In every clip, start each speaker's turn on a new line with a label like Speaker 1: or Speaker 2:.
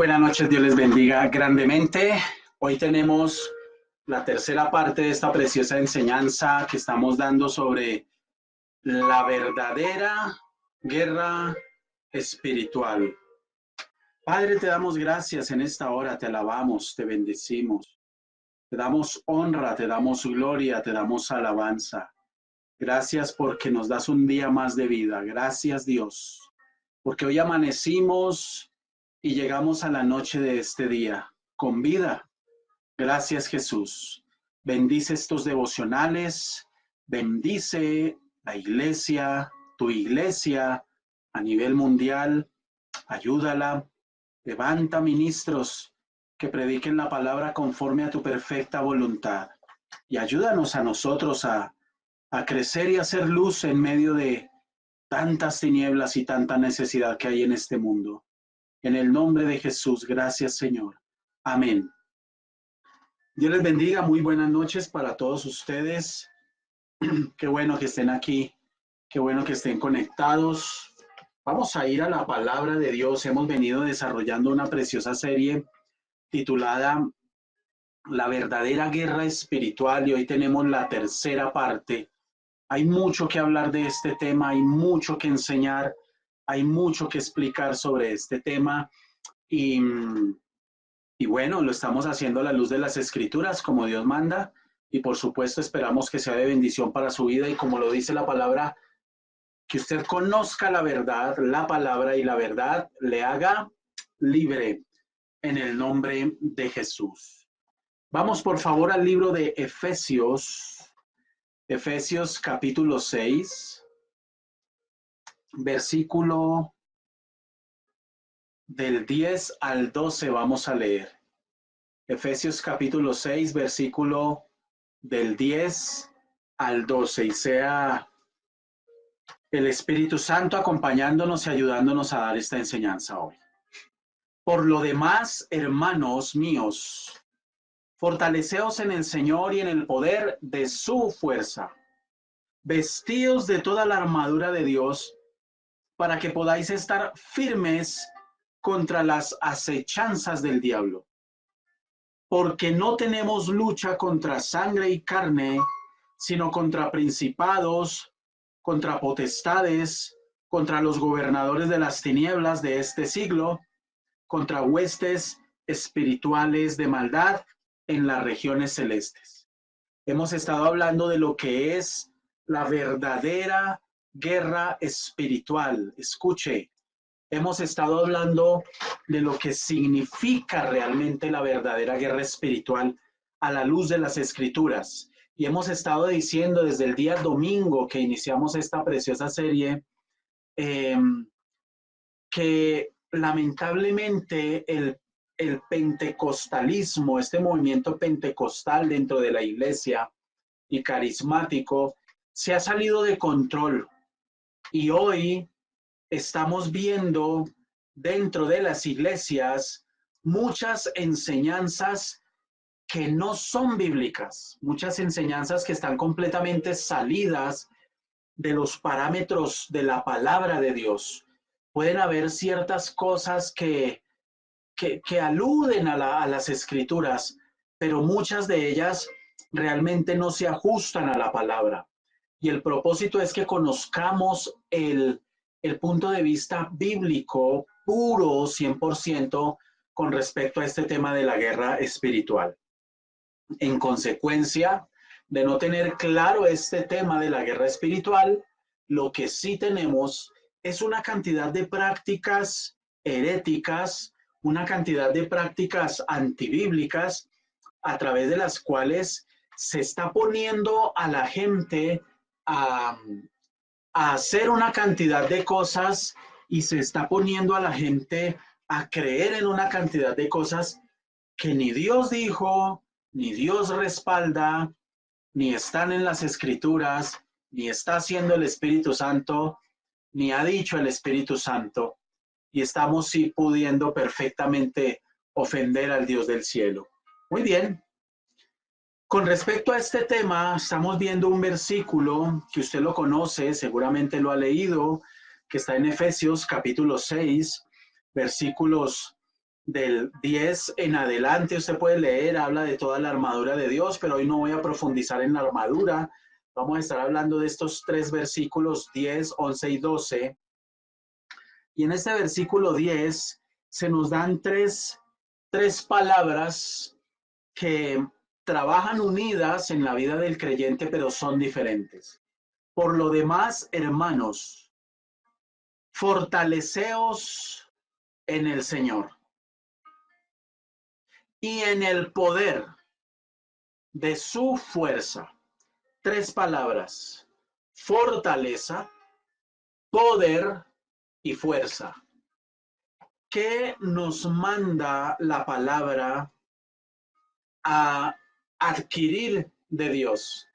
Speaker 1: buenas noches, Dios les bendiga grandemente. Hoy tenemos la tercera parte de esta preciosa enseñanza que estamos dando sobre la verdadera guerra espiritual. Padre, te damos gracias en esta hora, te alabamos, te bendecimos, te damos honra, te damos gloria, te damos alabanza. Gracias porque nos das un día más de vida. Gracias, Dios, porque hoy amanecimos y llegamos a la noche de este día con vida. Gracias, Jesús. Bendice estos devocionales, bendice la iglesia, tu iglesia a nivel mundial. Ayúdala, levanta ministros que prediquen la palabra conforme a tu perfecta voluntad. Y ayúdanos a nosotros a crecer y a hacer luz en medio de tantas tinieblas y tanta necesidad que hay en este mundo. En el nombre de Jesús, gracias, Señor. Amén. Dios les bendiga, muy buenas noches para todos ustedes. Qué bueno que estén aquí, qué bueno que estén conectados. Vamos a ir a la palabra de Dios. Hemos venido desarrollando una preciosa serie titulada La verdadera guerra espiritual y hoy tenemos la tercera parte. Hay mucho que hablar de este tema, hay mucho que enseñar, hay mucho que explicar sobre este tema y bueno, lo estamos haciendo a la luz de las Escrituras como Dios manda y por supuesto esperamos que sea de bendición para su vida y como lo dice la palabra, que usted conozca la verdad, la palabra y la verdad le haga libre en el nombre de Jesús. Vamos por favor al libro de Efesios capítulo 6, versículo del 10 al 12 vamos a leer. Efesios capítulo 6, versículo del 10 al 12. Y sea el Espíritu Santo acompañándonos y ayudándonos a dar esta enseñanza hoy. Por lo demás, hermanos míos, fortaleceos en el Señor y en el poder de su fuerza. Vestíos de toda la armadura de Dios para que podáis estar firmes contra las acechanzas del diablo. Porque no tenemos lucha contra sangre y carne, sino contra principados, contra potestades, contra los gobernadores de las tinieblas de este siglo, contra huestes espirituales de maldad en las regiones celestes. Hemos estado hablando de lo que es la verdadera guerra espiritual. Escuche, hemos estado hablando de lo que significa realmente la verdadera guerra espiritual a la luz de las Escrituras. Y hemos estado diciendo desde el día domingo que iniciamos esta preciosa serie que lamentablemente el pentecostalismo, este movimiento pentecostal dentro de la iglesia y carismático, se ha salido de control. Y hoy estamos viendo dentro de las iglesias muchas enseñanzas que no son bíblicas, muchas enseñanzas que están completamente salidas de los parámetros de la palabra de Dios. Pueden haber ciertas cosas que aluden a las Escrituras, pero muchas de ellas realmente no se ajustan a la palabra. Y el propósito es que conozcamos el punto de vista bíblico puro 100% con respecto a este tema de la guerra espiritual. En consecuencia de no tener claro este tema de la guerra espiritual, lo que sí tenemos es una cantidad de prácticas heréticas, una cantidad de prácticas antibíblicas a través de las cuales se está poniendo a la gente a hacer una cantidad de cosas y se está poniendo a la gente a creer en una cantidad de cosas que ni Dios dijo, ni Dios respalda, ni están en las Escrituras, ni está haciendo el Espíritu Santo, ni ha dicho el Espíritu Santo. Y estamos sí pudiendo perfectamente ofender al Dios del cielo. Muy bien. Con respecto a este tema, estamos viendo un versículo que usted lo conoce, seguramente lo ha leído, que está en Efesios capítulo 6, versículos del 10 en adelante, usted puede leer, habla de toda la armadura de Dios, pero hoy no voy a profundizar en la armadura. Vamos a estar hablando de estos 3 versículos 10, 11 y 12. Y en este versículo 10 se nos dan tres palabras que trabajan unidas en la vida del creyente, pero son diferentes. Por lo demás, hermanos, fortaleceos en el Señor y en el poder de su fuerza. 3 palabras: fortaleza, poder y fuerza. ¿Qué nos manda la palabra a adquirir de Dios?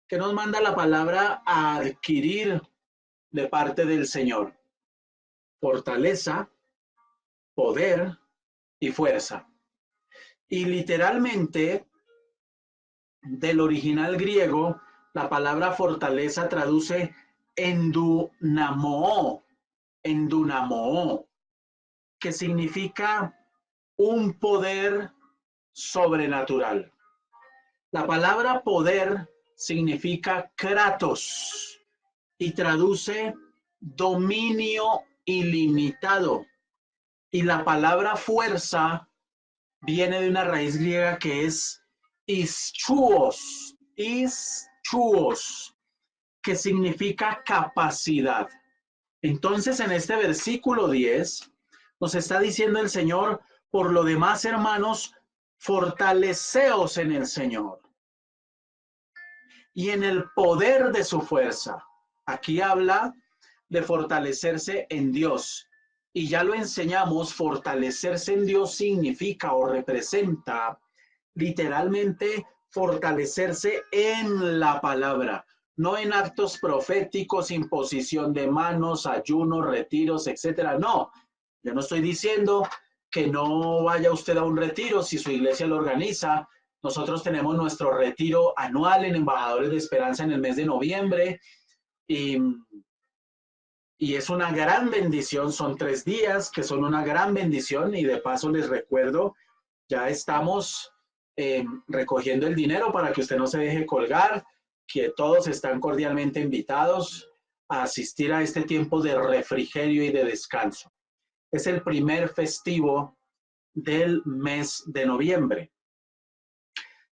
Speaker 1: ¿Qué nos manda la palabra a adquirir de parte del Señor? Fortaleza, poder y fuerza. Y literalmente, del original griego, la palabra fortaleza traduce endunamo, que significa un poder sobrenatural. La palabra poder significa kratos y traduce dominio ilimitado. Y la palabra fuerza viene de una raíz griega que es ischuos, que significa capacidad. Entonces, en este versículo 10, nos está diciendo el Señor: por lo demás, hermanos, fortaleceos en el Señor y en el poder de su fuerza. Aquí habla de fortalecerse en Dios. Y ya lo enseñamos, fortalecerse en Dios significa o representa literalmente fortalecerse en la palabra, no en actos proféticos, imposición de manos, ayunos, retiros, etcétera. No, yo no estoy diciendo que no vaya usted a un retiro si su iglesia lo organiza. Nosotros tenemos nuestro retiro anual en Embajadores de Esperanza en el mes de noviembre y es una gran bendición. Son 3 días que son una gran bendición y de paso les recuerdo, ya estamos recogiendo el dinero para que usted no se deje colgar, que todos están cordialmente invitados a asistir a este tiempo de refrigerio y de descanso. Es el primer festivo del mes de noviembre.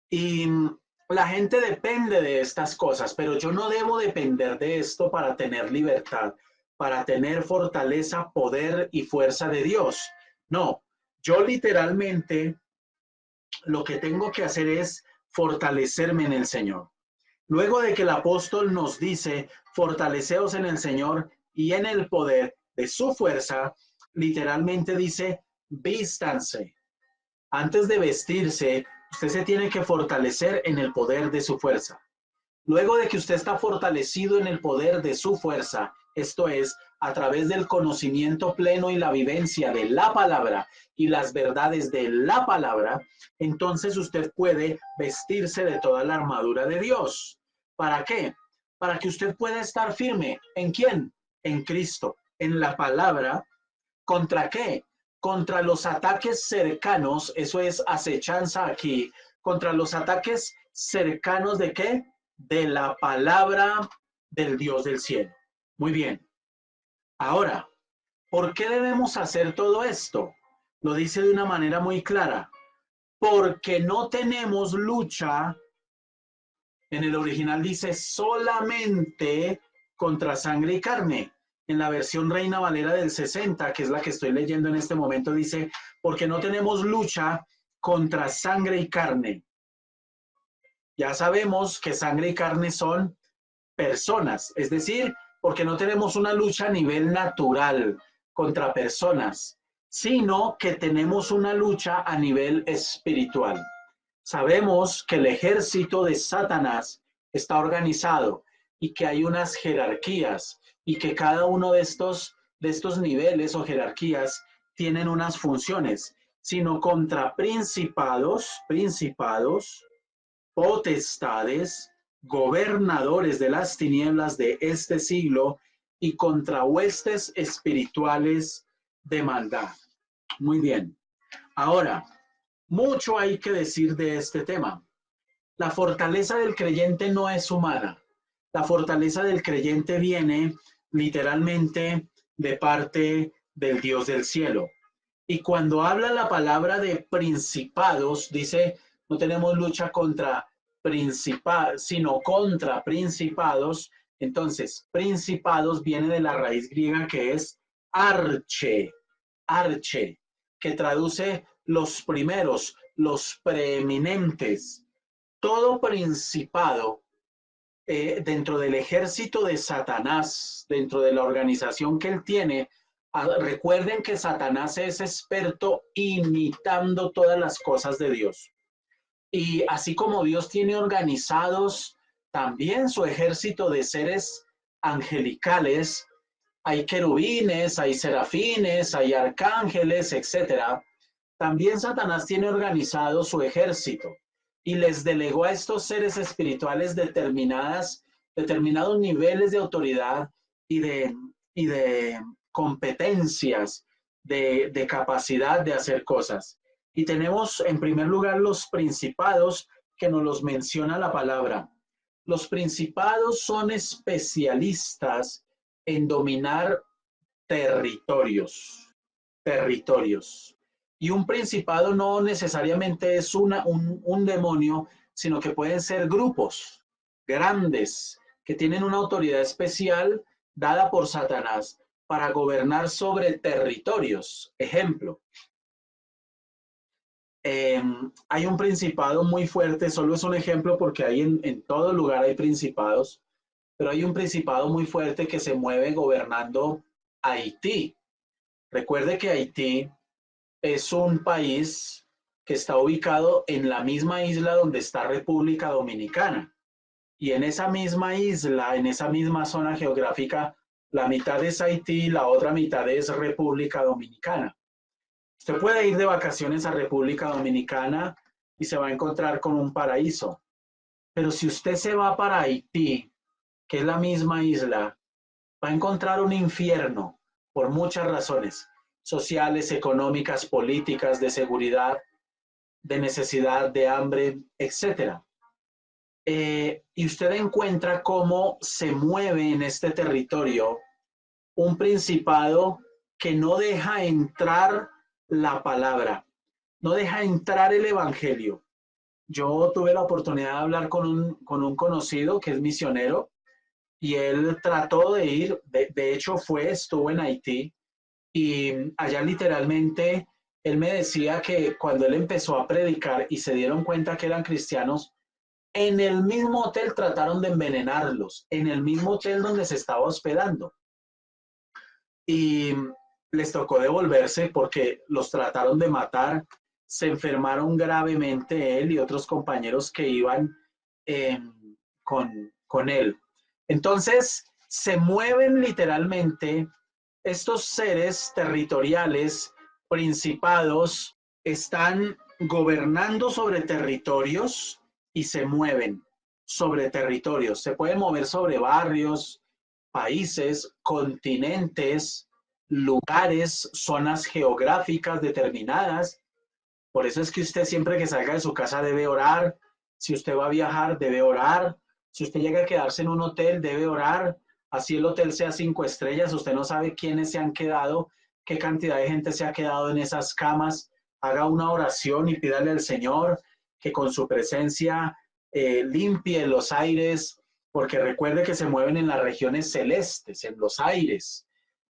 Speaker 1: Y la gente depende de estas cosas, pero yo no debo depender de esto para tener libertad, para tener fortaleza, poder y fuerza de Dios. No, yo literalmente lo que tengo que hacer es fortalecerme en el Señor. Luego de que el apóstol nos dice, fortaleceos en el Señor y en el poder de su fuerza, literalmente dice, vístanse. Antes de vestirse, usted se tiene que fortalecer en el poder de su fuerza. Luego de que usted está fortalecido en el poder de su fuerza, esto es, a través del conocimiento pleno y la vivencia de la palabra y las verdades de la palabra, entonces usted puede vestirse de toda la armadura de Dios. ¿Para qué? Para que usted pueda estar firme. ¿En quién? En Cristo, en la palabra. ¿Contra qué? Contra los ataques cercanos, eso es acechanza aquí, contra los ataques cercanos ¿de qué? De la palabra del Dios del cielo. Muy bien. Ahora, ¿por qué debemos hacer todo esto? Lo dice de una manera muy clara. Porque no tenemos lucha, en el original dice solamente contra sangre y carne. En la versión Reina Valera del 60, que es la que estoy leyendo en este momento, dice, porque no tenemos lucha contra sangre y carne. Ya sabemos que sangre y carne son personas, es decir, porque no tenemos una lucha a nivel natural contra personas, sino que tenemos una lucha a nivel espiritual. Sabemos que el ejército de Satanás está organizado y que hay unas jerarquías y que cada uno de estos niveles o jerarquías tienen unas funciones, sino contra principados, potestades, gobernadores de las tinieblas de este siglo y contra huestes espirituales de maldad. Muy bien. Ahora, mucho hay que decir de este tema. La fortaleza del creyente no es humana. La fortaleza del creyente viene literalmente de parte del Dios del cielo. Y cuando habla la palabra de principados, dice, no tenemos lucha contra principados, sino contra principados. Entonces, principados viene de la raíz griega que es arche, arche, que traduce los primeros, los preeminentes. Todo principado dentro del ejército de Satanás, dentro de la organización que él tiene, recuerden que Satanás es experto imitando todas las cosas de Dios. Y así como Dios tiene organizados también su ejército de seres angelicales, hay querubines, hay serafines, hay arcángeles, etcétera. También Satanás tiene organizado su ejército y les delegó a estos seres espirituales determinados niveles de autoridad y de competencias, de capacidad de hacer cosas. Y tenemos en primer lugar los principados que nos los menciona la palabra. Los principados son especialistas en dominar territorios, territorios. Y un principado no necesariamente es un demonio, sino que pueden ser grupos grandes que tienen una autoridad especial dada por Satanás para gobernar sobre territorios. Ejemplo, hay un principado muy fuerte, solo es un ejemplo porque hay en todo lugar hay principados, pero hay un principado muy fuerte que se mueve gobernando Haití. Recuerde que Haití es un país que está ubicado en la misma isla donde está República Dominicana. Y en esa misma isla, en esa misma zona geográfica, la mitad es Haití, la otra mitad es República Dominicana. Usted puede ir de vacaciones a República Dominicana y se va a encontrar con un paraíso. Pero si usted se va para Haití, que es la misma isla, va a encontrar un infierno por muchas razones sociales, económicas, políticas, de seguridad, de necesidad, de hambre, etcétera. Y usted encuentra cómo se mueve en este territorio un principado que no deja entrar la palabra, no deja entrar el evangelio. Yo tuve la oportunidad de hablar con un conocido que es misionero y él trató de ir, de hecho estuvo en Haití y allá literalmente él me decía que cuando él empezó a predicar y se dieron cuenta que eran cristianos, en el mismo hotel trataron de envenenarlos, en el mismo hotel donde se estaba hospedando. Y les tocó devolverse porque los trataron de matar, se enfermaron gravemente él y otros compañeros que iban eh, con él. Entonces, se mueven literalmente estos seres territoriales, principados, están gobernando sobre territorios y se mueven sobre territorios. Se pueden mover sobre barrios, países, continentes, lugares, zonas geográficas determinadas. Por eso es que usted siempre que salga de su casa debe orar. Si usted va a viajar, debe orar. Si usted llega a quedarse en un hotel, debe orar. Así el hotel sea 5 estrellas, usted no sabe quiénes se han quedado, qué cantidad de gente se ha quedado en esas camas. Haga una oración y pídale al Señor que con su presencia limpie los aires, porque recuerde que se mueven en las regiones celestes, en los aires,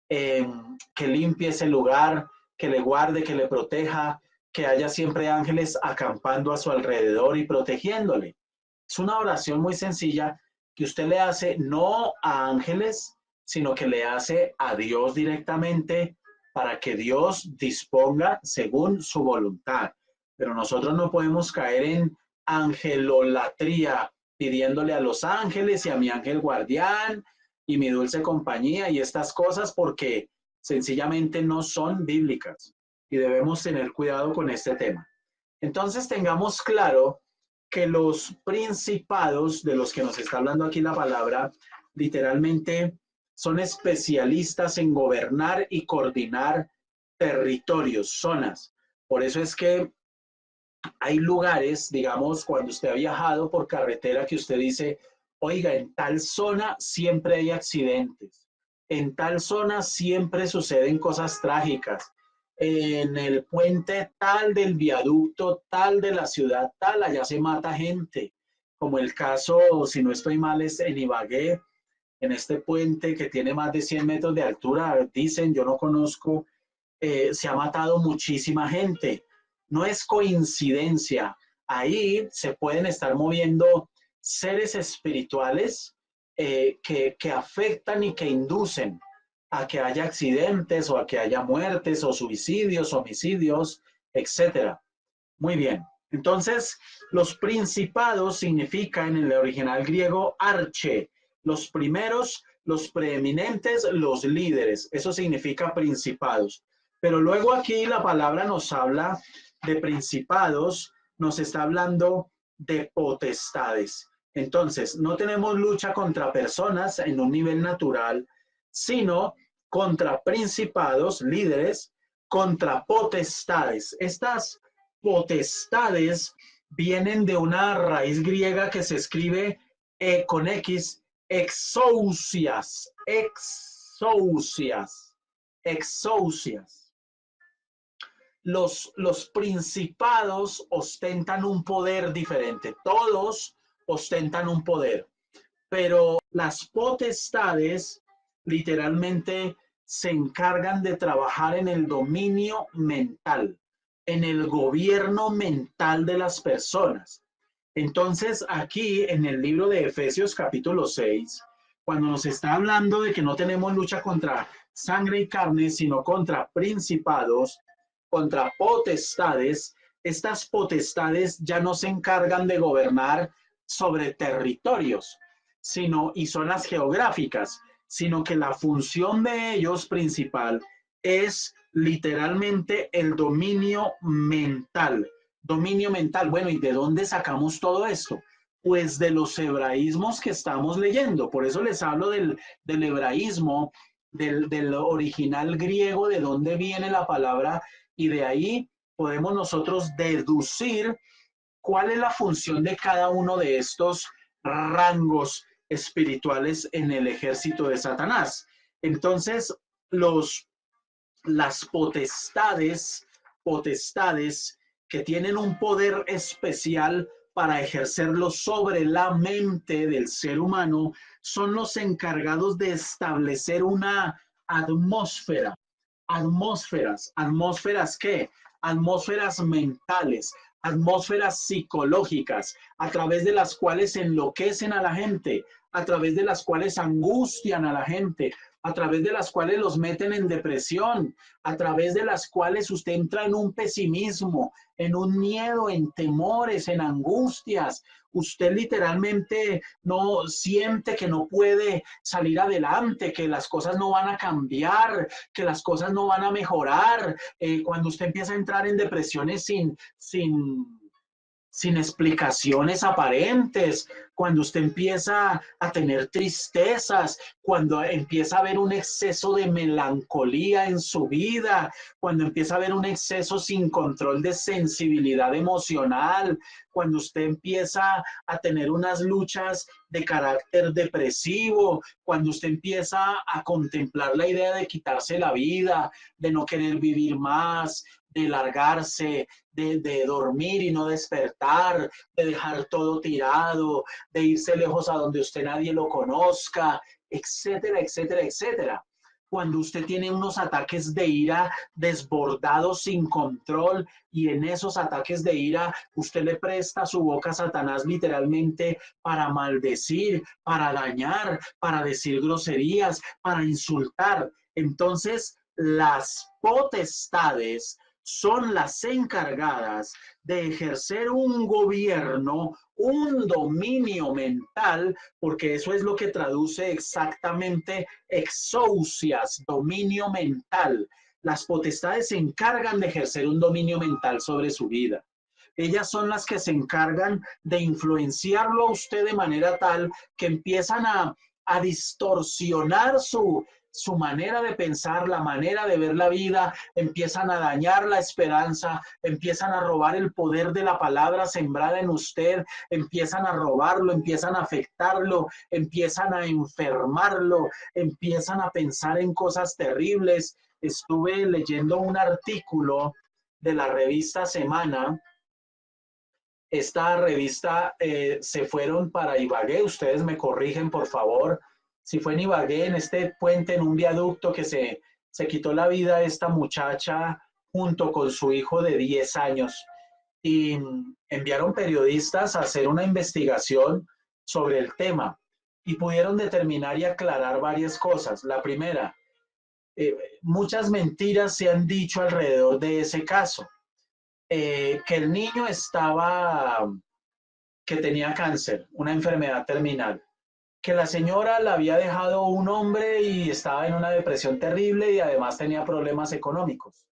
Speaker 1: que limpie ese lugar, que le guarde, que le proteja, que haya siempre ángeles acampando a su alrededor y protegiéndole. Es una oración muy sencilla que usted le hace no a ángeles, sino que le hace a Dios directamente para que Dios disponga según su voluntad. Pero nosotros no podemos caer en angelolatría, pidiéndole a los ángeles y a mi ángel guardián y mi dulce compañía y estas cosas porque sencillamente no son bíblicas y debemos tener cuidado con este tema. Entonces tengamos claro que los principados de los que nos está hablando aquí la palabra, literalmente son especialistas en gobernar y coordinar territorios, zonas. Por eso es que hay lugares, digamos, cuando usted ha viajado por carretera que usted dice, oiga, en tal zona siempre hay accidentes, en tal zona siempre suceden cosas trágicas, en el puente tal del viaducto tal de la ciudad tal, allá se mata gente, como el caso, si no estoy mal, es en Ibagué, en este puente que tiene más de 100 metros de altura, dicen, yo no conozco, se ha matado muchísima gente. No es coincidencia. Ahí se pueden estar moviendo seres espirituales que afectan y que inducen a que haya accidentes o a que haya muertes o suicidios, homicidios, etcétera. Muy bien. Entonces, los principados significa en el original griego arche, los primeros, los preeminentes, los líderes. Eso significa principados. Pero luego aquí la palabra nos habla de principados, nos está hablando de potestades. Entonces, no tenemos lucha contra personas en un nivel natural, sino contra principados, líderes, contra potestades. Estas potestades vienen de una raíz griega que se escribe con X, exousias, exousias, exousias. Los principados ostentan un poder diferente, todos ostentan un poder, pero las potestades literalmente se encargan de trabajar en el dominio mental, en el gobierno mental de las personas. Entonces, aquí en el libro de Efesios capítulo 6, cuando nos está hablando de que no tenemos lucha contra sangre y carne, sino contra principados, contra potestades, estas potestades ya no se encargan de gobernar sobre territorios, sino, y zonas geográficas, sino que la función de ellos principal es literalmente el dominio mental. Dominio mental. Bueno, ¿y de dónde sacamos todo esto? Pues de los hebraísmos que estamos leyendo. Por eso les hablo del hebraísmo, del original griego, de dónde viene la palabra, y de ahí podemos nosotros deducir cuál es la función de cada uno de estos rangos espirituales en el ejército de Satanás. Entonces, las potestades que tienen un poder especial para ejercerlo sobre la mente del ser humano, son los encargados de establecer una atmósfera. ¿Atmósferas qué? Atmósferas mentales, atmósferas psicológicas, a través de las cuales enloquecen a la gente, a través de las cuales angustian a la gente, a través de las cuales los meten en depresión, a través de las cuales usted entra en un pesimismo, en un miedo, en temores, en angustias. Usted literalmente no siente que no puede salir adelante, que las cosas no van a cambiar, que las cosas no van a mejorar. Cuando usted empieza a entrar en depresiones sin explicaciones aparentes, cuando usted empieza a tener tristezas, cuando empieza a haber un exceso de melancolía en su vida, cuando empieza a haber un exceso sin control de sensibilidad emocional, cuando usted empieza a tener unas luchas de carácter depresivo, cuando usted empieza a contemplar la idea de quitarse la vida, de no querer vivir más, de largarse, de dormir y no despertar, de dejar todo tirado, de irse lejos a donde usted nadie lo conozca, etcétera, etcétera, etcétera. Cuando usted tiene unos ataques de ira desbordados sin control y en esos ataques de ira usted le presta su boca a Satanás literalmente para maldecir, para dañar, para decir groserías, para insultar. Entonces, las potestades son las encargadas de ejercer un gobierno, un dominio mental, porque eso es lo que traduce exactamente exousias, dominio mental. Las potestades se encargan de ejercer un dominio mental sobre su vida. Ellas son las que se encargan de influenciarlo a usted de manera tal que empiezan a distorsionar su manera de pensar, la manera de ver la vida, empiezan a dañar la esperanza, empiezan a robar el poder de la palabra sembrada en usted, empiezan a robarlo, empiezan a afectarlo, empiezan a enfermarlo, empiezan a pensar en cosas terribles. Estuve leyendo un artículo de la revista Semana. Esta revista se fueron para Ibagué, ustedes me corrigen por favor, si fue en Ibagué, en este puente, en un viaducto que se quitó la vida esta muchacha junto con su hijo de 10 años y enviaron periodistas a hacer una investigación sobre el tema y pudieron determinar y aclarar varias cosas. La primera, muchas mentiras se han dicho alrededor de ese caso. Que el niño que tenía cáncer, una enfermedad terminal, que la señora la había dejado un hombre y estaba en una depresión terrible y además tenía problemas económicos.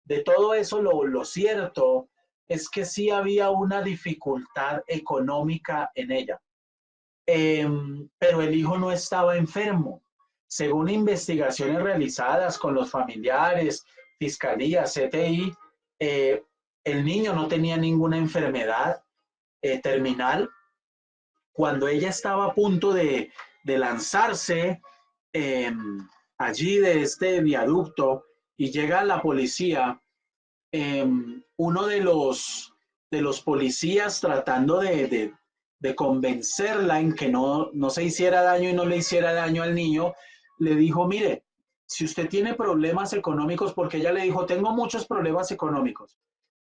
Speaker 1: De todo eso, lo cierto es que sí había una dificultad económica en ella, pero el hijo no estaba enfermo. Según investigaciones realizadas con los familiares, fiscalía, CTI, el niño no tenía ninguna enfermedad terminal. Cuando ella estaba a punto de lanzarse eh, allí de este viaducto y llega la policía, uno de los policías tratando de convencerla en que no se hiciera daño y no le hiciera daño al niño, le dijo, mire, si usted tiene problemas económicos, porque ella le dijo, tengo muchos problemas económicos.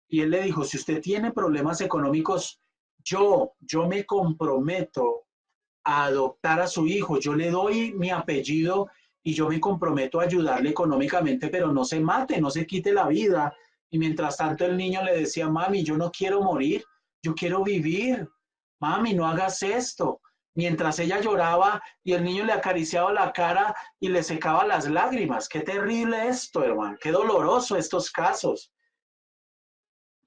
Speaker 1: Y él le dijo, si usted tiene problemas económicos, yo me comprometo a adoptar a su hijo, yo le doy mi apellido y yo me comprometo a ayudarle económicamente, pero no se mate, no se quite la vida. Y mientras tanto el niño le decía, mami, yo no quiero morir, yo quiero vivir, mami, no hagas esto. Mientras ella lloraba y el niño le acariciaba la cara y le secaba las lágrimas. Qué terrible esto, hermano, qué doloroso estos casos.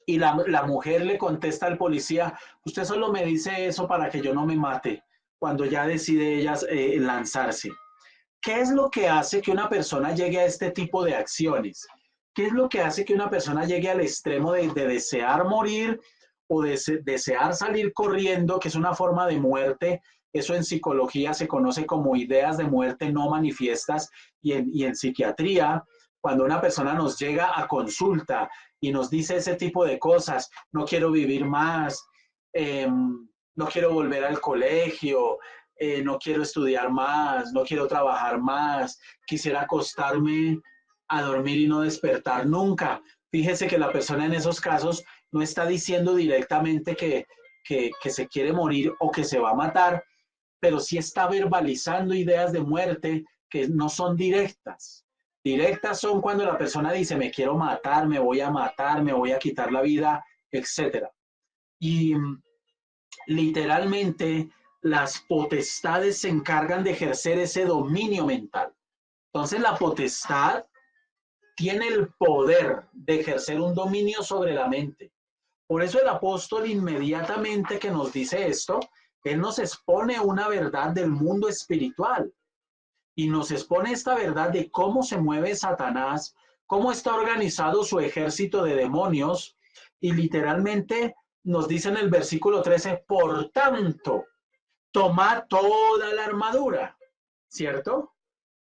Speaker 1: Y la mujer le contesta al policía, usted solo me dice eso para que yo no me mate, cuando ya decide ella lanzarse. ¿Qué es lo que hace que una persona llegue a este tipo de acciones? ¿Qué es lo que hace que una persona llegue al extremo de desear morir o de desear salir corriendo, que es una forma de muerte? Eso en psicología se conoce como ideas de muerte no manifiestas y en psiquiatría, cuando una persona nos llega a consulta y nos dice ese tipo de cosas, no quiero vivir más, no quiero volver al colegio, no quiero estudiar más, no quiero trabajar más, quisiera acostarme a dormir y no despertar nunca. Fíjese que la persona en esos casos no está diciendo directamente que se quiere morir o que se va a matar, pero sí está verbalizando ideas de muerte que no son directas. Directas son cuando la persona dice, me quiero matar, me voy a matar, me voy a quitar la vida, etcétera. Y literalmente las potestades se encargan de ejercer ese dominio mental. Entonces la potestad tiene el poder de ejercer un dominio sobre la mente. Por eso el apóstol inmediatamente que nos dice esto, él nos expone una verdad del mundo espiritual y nos expone esta verdad de cómo se mueve Satanás, cómo está organizado su ejército de demonios y literalmente nos dice en el versículo 13, por tanto, tomad toda la armadura, ¿cierto?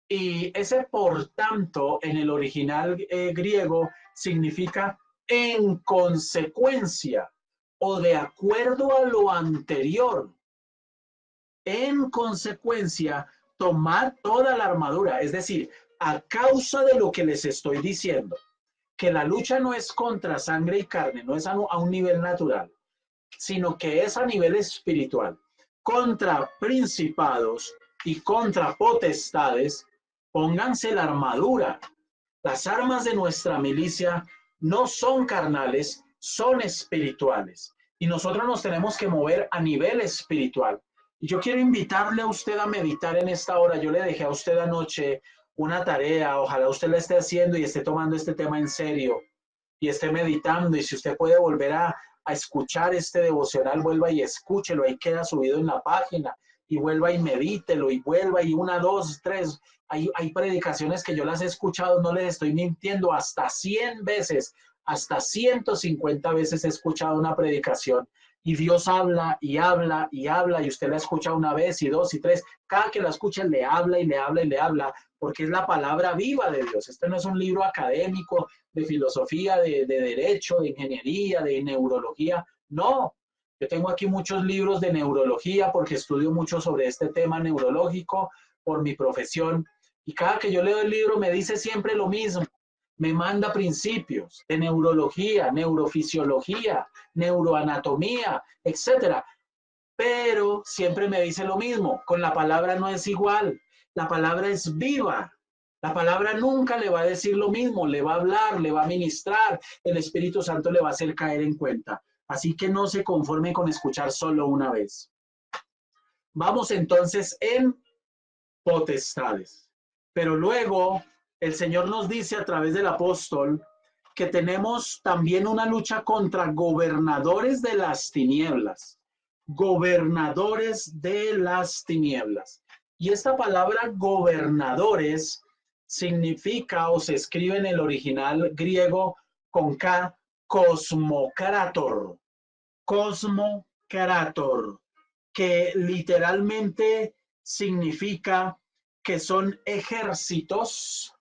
Speaker 1: Y ese por tanto en el original griego significa en consecuencia o de acuerdo a lo anterior. En consecuencia, tomad toda la armadura, es decir, a causa de lo que les estoy diciendo, que la lucha no es contra sangre y carne, no es a un nivel natural, sino que es a nivel espiritual, contra principados y contra potestades. Pónganse la armadura. Las armas de nuestra milicia no son carnales, son espirituales. Y nosotros nos tenemos que mover a nivel espiritual. Y yo quiero invitarle a usted a meditar en esta hora. Yo le dejé a usted anoche una tarea. Ojalá usted la esté haciendo y esté tomando este tema en serio y esté meditando. Y si usted puede volver a escuchar este devocional, vuelva y escúchelo. Ahí queda subido en la página y vuelva y medítelo y vuelva y 1, 2, 3. Hay predicaciones que yo las he escuchado, no les estoy mintiendo, hasta 100 veces, hasta 150 veces he escuchado una predicación y Dios habla y habla y habla y usted la escucha una vez y dos y tres. Cada que la escucha le habla y le habla y le habla porque es la palabra viva de Dios. Este no es un libro académico de filosofía, de derecho, de ingeniería, de neurología. No, yo tengo aquí muchos libros de neurología porque estudio mucho sobre este tema neurológico por mi profesión. Y cada que yo leo el libro me dice siempre lo mismo. Me manda principios de neurología, neurofisiología, neuroanatomía, etcétera. Pero siempre me dice lo mismo. Con la palabra no es igual. La palabra es viva. La palabra nunca le va a decir lo mismo. Le va a hablar, le va a ministrar. El Espíritu Santo le va a hacer caer en cuenta. Así que no se conforme con escuchar solo una vez. Vamos entonces en potestades. Pero luego el Señor nos dice a través del apóstol que tenemos también una lucha contra gobernadores de las tinieblas. Gobernadores de las tinieblas. Y esta palabra gobernadores significa o se escribe en el original griego con K, cosmocrator. Cosmocrator, que literalmente significa que son ejércitos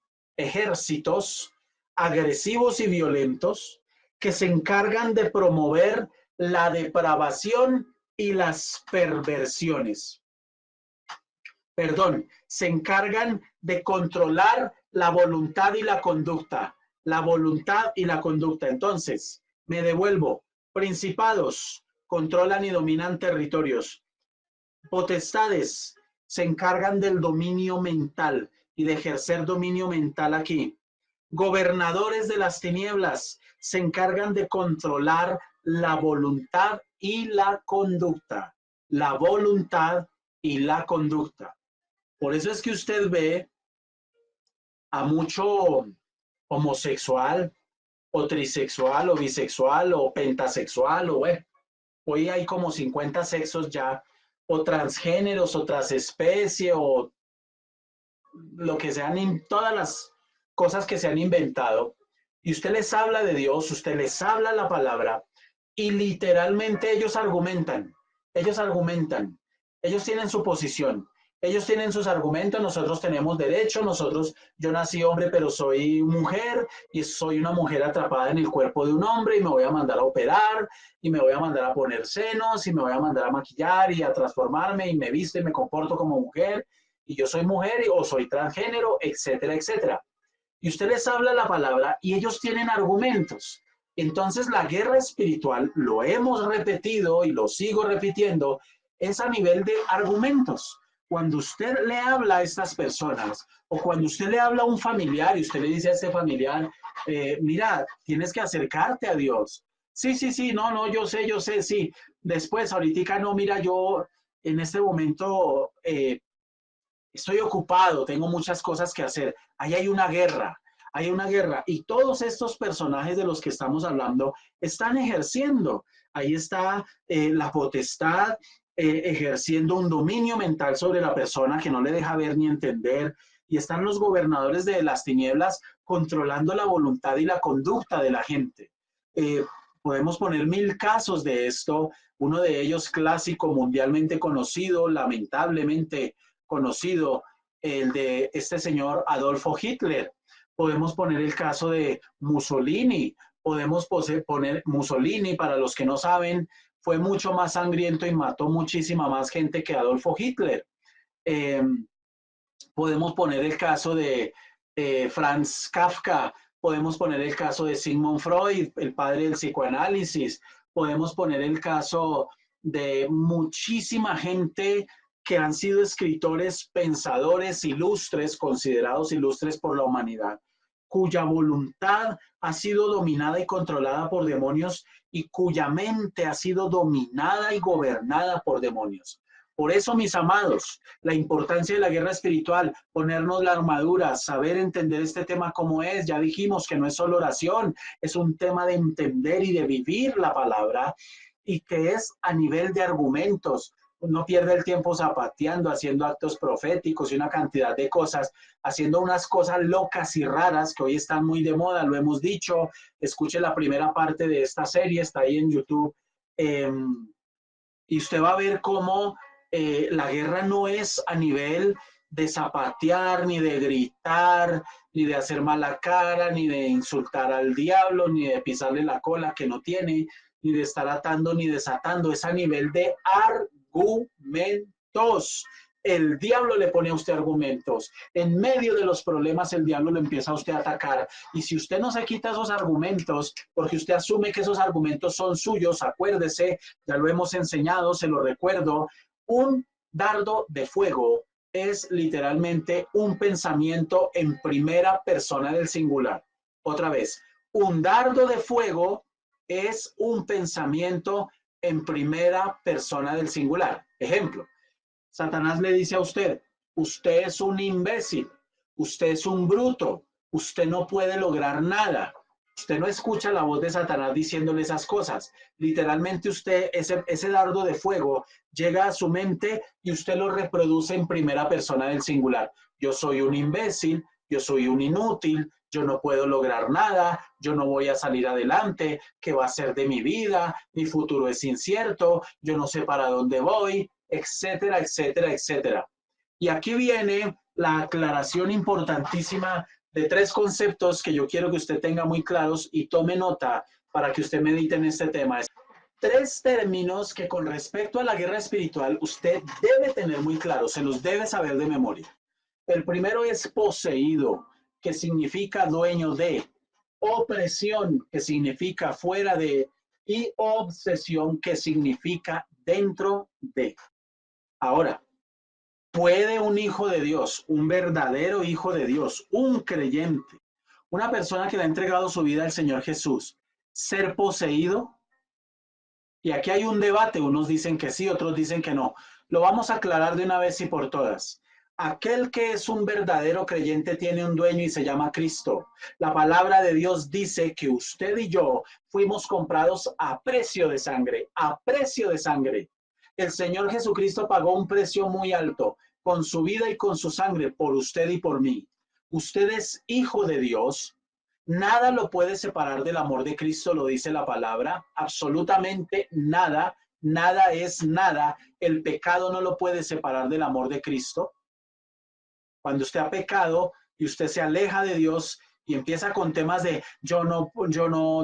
Speaker 1: agresivos y violentos que se encargan de promover la depravación y las perversiones. Perdón, se encargan de controlar la voluntad y la conducta. La voluntad y la conducta. Entonces, me devuelvo. Principados controlan y dominan territorios. Potestades se encargan del dominio mental y de ejercer dominio mental aquí. Gobernadores de las tinieblas se encargan de controlar la voluntad y la conducta. La voluntad y la conducta. Por eso es que usted ve a mucho homosexual o trisexual o bisexual o pentasexual o bueno, hoy hay como 50 sexos ya, o transgéneros o transespecie o lo que sean, todas las cosas que se han inventado, y usted les habla de Dios, usted les habla la palabra, y literalmente ellos argumentan, ellos tienen su posición, ellos tienen sus argumentos, nosotros tenemos derecho, yo nací hombre pero soy mujer y soy una mujer atrapada en el cuerpo de un hombre y me voy a mandar a operar y me voy a mandar a poner senos y me voy a mandar a maquillar y a transformarme y me visto y me comporto como mujer y yo soy mujer o soy transgénero, etcétera, etcétera. Y usted les habla la palabra y ellos tienen argumentos. Entonces la guerra espiritual, lo hemos repetido y lo sigo repitiendo, es a nivel de argumentos. Cuando usted le habla a estas personas o cuando usted le habla a un familiar y usted le dice a este familiar, mira, tienes que acercarte a Dios. Sí, no, yo sé, sí. Después, ahorita no, mira, yo en este momento estoy ocupado, tengo muchas cosas que hacer. Ahí hay una guerra y todos estos personajes de los que estamos hablando están ejerciendo. Ahí está la potestad ejerciendo un dominio mental sobre la persona que no le deja ver ni entender. Y están los gobernadores de las tinieblas controlando la voluntad y la conducta de la gente. Podemos poner 1000 casos de esto. Uno de ellos clásico, mundialmente conocido, lamentablemente conocido, el de este señor Adolfo Hitler. Podemos poner el caso de Mussolini. Podemos poner Mussolini, para los que no saben, fue mucho más sangriento y mató muchísima más gente que Adolfo Hitler. Podemos poner el caso de Franz Kafka, podemos poner el caso de Sigmund Freud, el padre del psicoanálisis, podemos poner el caso de muchísima gente que han sido escritores, pensadores ilustres, considerados ilustres por la humanidad, cuya voluntad ha sido dominada y controlada por demonios y cuya mente ha sido dominada y gobernada por demonios. Por eso, mis amados, la importancia de la guerra espiritual, ponernos la armadura, saber entender este tema como es. Ya dijimos que no es solo oración, es un tema de entender y de vivir la palabra y que es a nivel de argumentos. no pierde el tiempo zapateando, haciendo actos proféticos y una cantidad de cosas, haciendo unas cosas locas y raras que hoy están muy de moda, lo hemos dicho. Escuche la primera parte de esta serie, está ahí en YouTube. Y usted va a ver cómo la guerra no es a nivel de zapatear, ni de gritar, ni de hacer mala cara, ni de insultar al diablo, ni de pisarle la cola que no tiene, ni de estar atando ni desatando. Es a nivel de argumentos. El diablo le pone a usted argumentos. En medio de los problemas, el diablo lo empieza a usted a atacar. Y si usted no se quita esos argumentos, porque usted asume que esos argumentos son suyos, acuérdese, ya lo hemos enseñado, se lo recuerdo, un dardo de fuego es literalmente un pensamiento en primera persona del singular. Otra vez, un dardo de fuego es un pensamiento en primera persona del singular. Ejemplo, Satanás le dice a usted, usted es un imbécil, usted es un bruto, usted no puede lograr nada. Usted no escucha la voz de Satanás diciéndole esas cosas. Literalmente usted, ese dardo de fuego llega a su mente y usted lo reproduce en primera persona del singular. Yo soy un imbécil, yo soy un inútil, yo no puedo lograr nada, yo no voy a salir adelante, ¿qué va a ser de mi vida? Mi futuro es incierto, yo no sé para dónde voy, etcétera, etcétera, etcétera. Y aquí viene la aclaración importantísima de tres conceptos que yo quiero que usted tenga muy claros y tome nota para que usted medite en este tema. Tres términos que con respecto a la guerra espiritual usted debe tener muy claros, se los debe saber de memoria. El primero es poseído, que significa dueño de, opresión, que significa fuera de, y obsesión, que significa dentro de. Ahora, ¿puede un hijo de Dios, un verdadero hijo de Dios, un creyente, una persona que le ha entregado su vida al Señor Jesús, ser poseído? Y aquí hay un debate, unos dicen que sí, otros dicen que no. Lo vamos a aclarar de una vez y por todas. Aquel que es un verdadero creyente tiene un dueño y se llama Cristo. La palabra de Dios dice que usted y yo fuimos comprados a precio de sangre, a precio de sangre. El Señor Jesucristo pagó un precio muy alto con su vida y con su sangre por usted y por mí. Usted es hijo de Dios. Nada lo puede separar del amor de Cristo, lo dice la palabra. Absolutamente nada, nada es nada. El pecado no lo puede separar del amor de Cristo. Cuando usted ha pecado y usted se aleja de Dios y empieza con temas de yo no,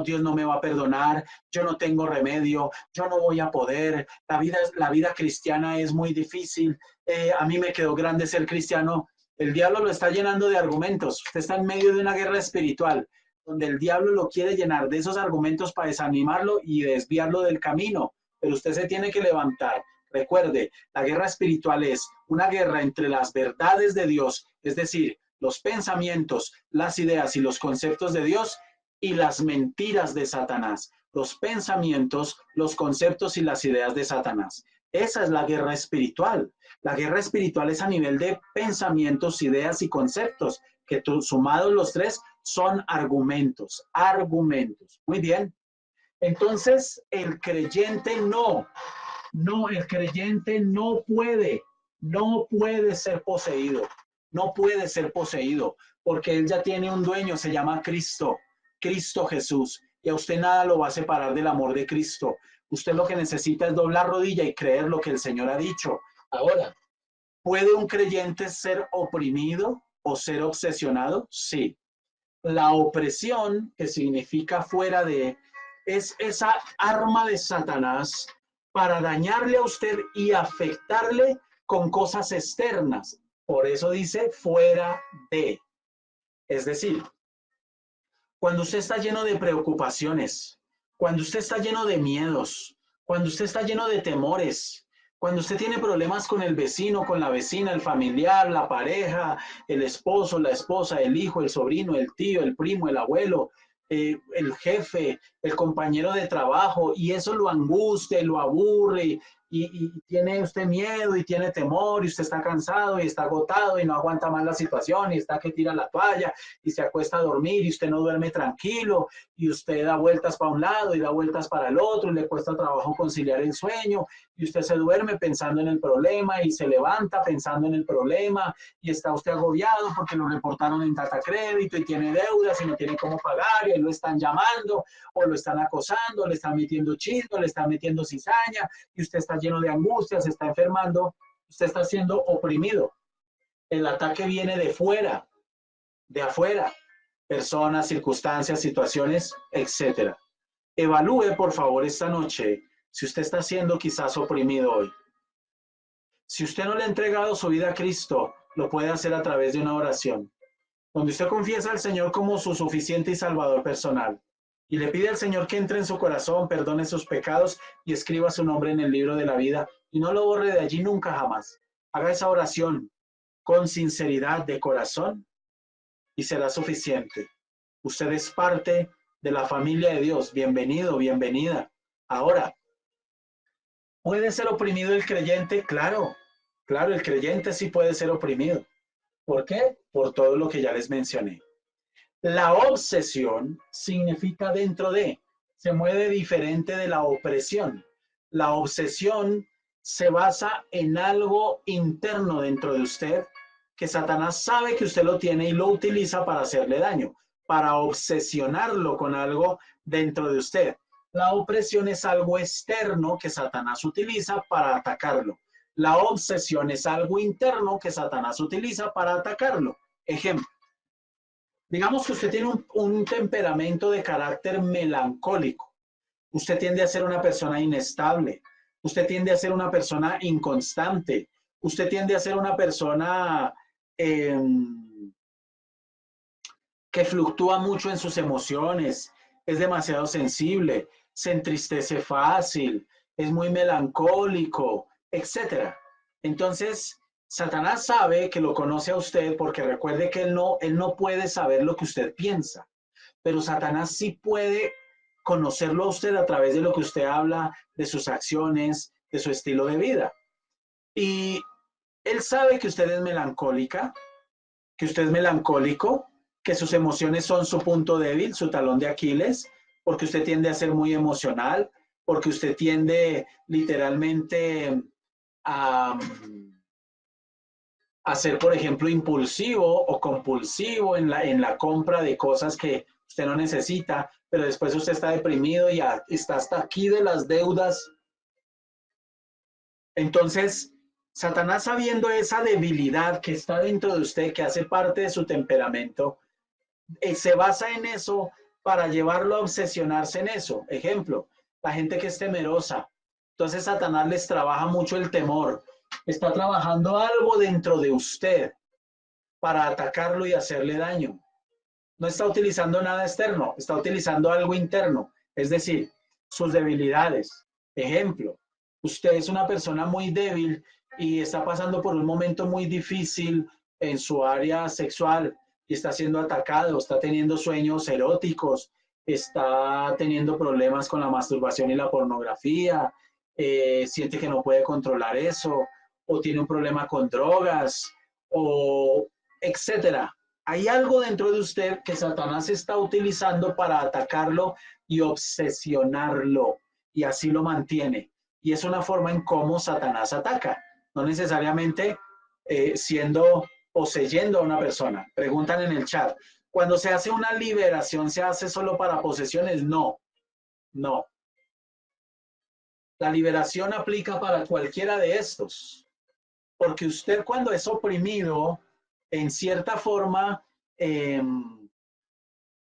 Speaker 1: Dios no me va a perdonar, yo no tengo remedio, yo no voy a poder, la vida cristiana es muy difícil, a mí me quedó grande ser cristiano. El diablo lo está llenando de argumentos. Usted está en medio de una guerra espiritual donde el diablo lo quiere llenar de esos argumentos para desanimarlo y desviarlo del camino, pero usted se tiene que levantar. Recuerde, la guerra espiritual es una guerra entre las verdades de Dios, es decir, los pensamientos, las ideas y los conceptos de Dios, y las mentiras de Satanás, los pensamientos, los conceptos y las ideas de Satanás. Esa es la guerra espiritual. La guerra espiritual es a nivel de pensamientos, ideas y conceptos, que sumados los tres son argumentos, argumentos. Muy bien. Entonces, el creyente el creyente no puede ser poseído, no puede ser poseído, porque él ya tiene un dueño, se llama Cristo, Cristo Jesús, y a usted nada lo va a separar del amor de Cristo. Usted lo que necesita es doblar rodilla y creer lo que el Señor ha dicho. Ahora, ¿puede un creyente ser oprimido o ser obsesionado? Sí. La opresión, que significa fuera de, es esa arma de Satanás para dañarle a usted y afectarle con cosas externas. Por eso dice fuera de. Es decir, cuando usted está lleno de preocupaciones, cuando usted está lleno de miedos, cuando usted está lleno de temores, cuando usted tiene problemas con el vecino, con la vecina, el familiar, la pareja, el esposo, la esposa, el hijo, el sobrino, el tío, el primo, el abuelo, el jefe, el compañero de trabajo, y eso lo angustia, lo aburre, y tiene usted miedo y tiene temor y usted está cansado y está agotado y no aguanta más la situación y está que tira la toalla y se acuesta a dormir y usted no duerme tranquilo y usted da vueltas para un lado y da vueltas para el otro y le cuesta trabajo conciliar el sueño y usted se duerme pensando en el problema y se levanta pensando en el problema y está usted agobiado porque lo reportaron en Tata Crédito y tiene deudas y no tiene cómo pagar y lo están llamando o lo están acosando, le están metiendo chisme, le están metiendo cizaña y usted está lleno de angustia, se está enfermando, usted está siendo oprimido. El ataque viene de fuera, de afuera, personas, circunstancias, situaciones, etcétera. Evalúe, por favor, esta noche si usted está siendo quizás oprimido hoy. Si usted no le ha entregado su vida a Cristo, lo puede hacer a través de una oración, donde usted confiesa al Señor como su suficiente y salvador personal. Y le pide al Señor que entre en su corazón, perdone sus pecados y escriba su nombre en el libro de la vida. Y no lo borre de allí nunca jamás. Haga esa oración con sinceridad de corazón y será suficiente. Usted es parte de la familia de Dios. Bienvenido, bienvenida. Ahora, ¿puede ser oprimido el creyente? Claro, claro, el creyente sí puede ser oprimido. ¿Por qué? Por todo lo que ya les mencioné. La obsesión significa dentro de, se mueve diferente de la opresión. La obsesión se basa en algo interno dentro de usted que Satanás sabe que usted lo tiene y lo utiliza para hacerle daño, para obsesionarlo con algo dentro de usted. La opresión es algo externo que Satanás utiliza para atacarlo. La obsesión es algo interno que Satanás utiliza para atacarlo. Ejemplo. Digamos que usted tiene un temperamento de carácter melancólico. Usted tiende a ser una persona inestable. Usted tiende a ser una persona inconstante. Usted tiende a ser una persona que fluctúa mucho en sus emociones. Es demasiado sensible. Se entristece fácil. Es muy melancólico, etcétera. Entonces, Satanás sabe que lo conoce a usted porque recuerde que él no puede saber lo que usted piensa, pero Satanás sí puede conocerlo a usted a través de lo que usted habla, de sus acciones, de su estilo de vida. Y él sabe que usted es melancólica, que usted es melancólico, que sus emociones son su punto débil, su talón de Aquiles, porque usted tiende a ser muy emocional, porque usted tiende literalmente a ser, por ejemplo, impulsivo o compulsivo en la compra de cosas que usted no necesita, pero después usted está deprimido y está hasta aquí de las deudas. Entonces, Satanás, sabiendo esa debilidad que está dentro de usted, que hace parte de su temperamento, se basa en eso para llevarlo a obsesionarse en eso. Ejemplo, la gente que es temerosa. Entonces Satanás les trabaja mucho el temor. Está trabajando algo dentro de usted para atacarlo y hacerle daño. No está utilizando nada externo, está utilizando algo interno, es decir, sus debilidades. Ejemplo, usted es una persona muy débil y está pasando por un momento muy difícil en su área sexual y está siendo atacado, está teniendo sueños eróticos, está teniendo problemas con la masturbación y la pornografía, siente que no puede controlar eso, o tiene un problema con drogas, o etcétera. Hay algo dentro de usted que Satanás está utilizando para atacarlo y obsesionarlo, y así lo mantiene. Y es una forma en cómo Satanás ataca, no necesariamente siendo poseyendo a una persona. Preguntan en el chat, cuando se hace una liberación, ¿se hace solo para posesiones? No, no. La liberación aplica para cualquiera de estos, porque usted cuando es oprimido, en cierta forma,